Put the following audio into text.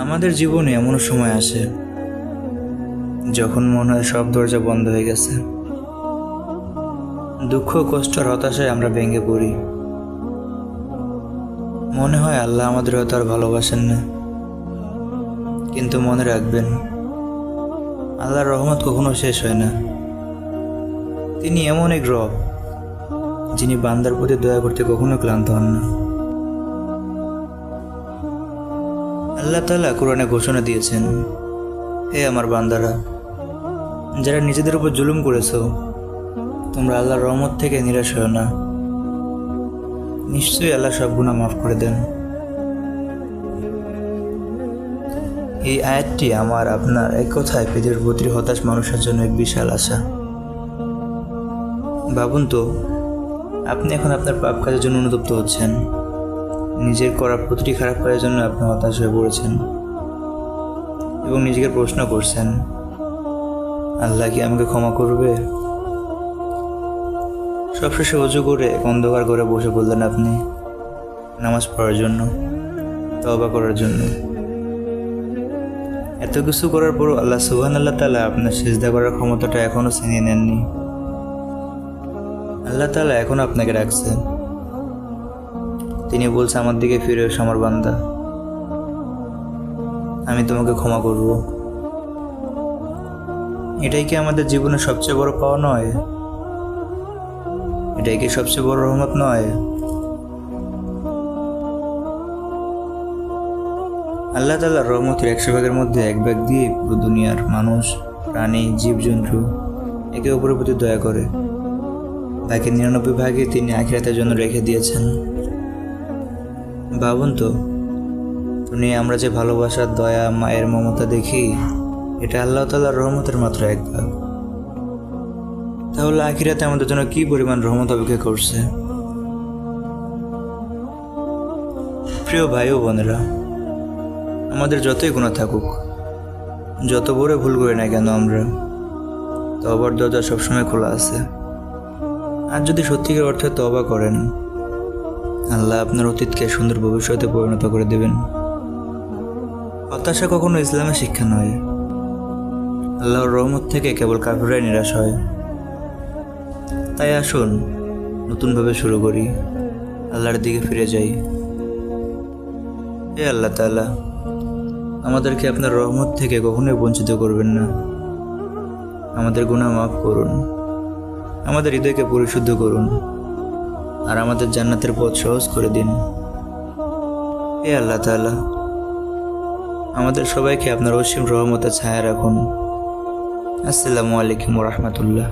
আমাদের জীবনে এমনও সময় আসে যখন মনে হয় সব দরজা বন্ধ হয়ে গেছে। দুঃখ, কষ্ট আর হতাশায় আমরা ভেঙে পড়ি। মনে হয় আল্লাহ আমাদের হয়তো আর ভালোবাসেন না। কিন্তু মনে রাখবেন, আল্লাহর রহমত কখনো শেষ হয় না। তিনি এমন এক রব যিনি বান্দার প্রতি দয়া করতে কখনো ক্লান্ত হন না। আল্লাহ তাআলা কোরআনে ঘোষণা দিয়েছেন, হে আমার বান্দারা, যারা নিজেদের উপর জুলুম করেছো, তোমরা আল্লাহর রহমত থেকে নিরাশ হও না। নিশ্চয়ই আল্লাহ সব গুনাহ মাফ করে দেন। এই আয়াতটি আমার আপনার এক কথায় পৃথিবীর প্রতি হতাশ মানুষের জন্য এক বিশাল আশা। ভাবুন তো, আপনি এখন আপনার পাপ কাজের জন্য অনুতপ্ত হচ্ছেন, নিজের করা প্রতিটি খারাপ কাজের জন্য আপনি হতাশ হয়ে পড়েছেন এবং নিজেকে প্রশ্ন করছেন, আল্লাহ কি আমাকে ক্ষমা করবে? সবশেষে অজু করে অন্ধকার করে বসে পড়লেন আপনি নামাজ পড়ার জন্য, তওবা করার জন্য। এত কিছু করার পরও আল্লাহ সুবহানাল্লাহ তাআলা আপনার সিজদা করার ক্ষমতাটা এখনো ছিনিয়ে নেননি। আল্লাহ তাআলা এখনো আপনাকে রাখছেন। তিনি বলছে, আমার দিকে ফিরে এসো আমার বান্দা, আমি তোমাকে ক্ষমা করব। এটাই কি আমাদের জীবনের সবচেয়ে বড় পাওয়া নয়? এটাই কি সবচেয়ে বড় রহমত নয়? আল্লাহ তাআলার রহমতের 100 ভাগের মধ্যে 1 ভাগ দিয়ে পুরো দুনিয়ার মানুষ, প্রাণী, জীবজন্তু একে অপরের প্রতি দয়া করে। বাকি 99 ভাগে তিনি আখিরাতের জন্য রেখে দিয়েছেন। ভাবুন তো, দুনিয়ায় আমরা যে ভালোবাসা, দয়া, মায়ের মমতা দেখি, এটা আল্লাহ তাআলার রহমতের মাত্র 1 ভাগ। তাহলে আখিরাতে আমাদের জন্য কি পরিমাণ রহমত অপেক্ষা করছে? প্রিয় ভাই ও বোনেরা, আমাদের যতই গুনাহ থাকুক, যত বড় ভুল করি না কেন, আমরা তওবার দরজা সবসময় খোলা আছে। আর যদি সত্যিকার অর্থে তওবা করেন, আল্লাহ আপনার অতীতকে সুন্দর ভবিষ্যতে পরিণত করে দেবেন। হতাশা কখনো ইসলামের শিক্ষা নয়। আল্লাহর রহমত থেকে কেবল কাফিররাই নিরাশ হয়। তাই আসুন নতুনভাবে শুরু করি, আল্লাহর দিকে ফিরে যাই। হে আল্লাহ তাআলা, আমাদেরকে আপনার রহমত থেকে কখনোই বঞ্চিত করবেন না। আমাদের গুনাহ মাফ করুন, আমাদের হৃদয়কে পরিশুদ্ধ করুন, আর আমাদের জান্নাতের পথ সহজ করে দিন। হে আল্লাহ তাআলা, আমাদের সবাইকে আপনার অসীম রহমতে ছায়া রাখুন। আসসালামু আলাইকুম ওয়া রাহমাতুল্লাহ।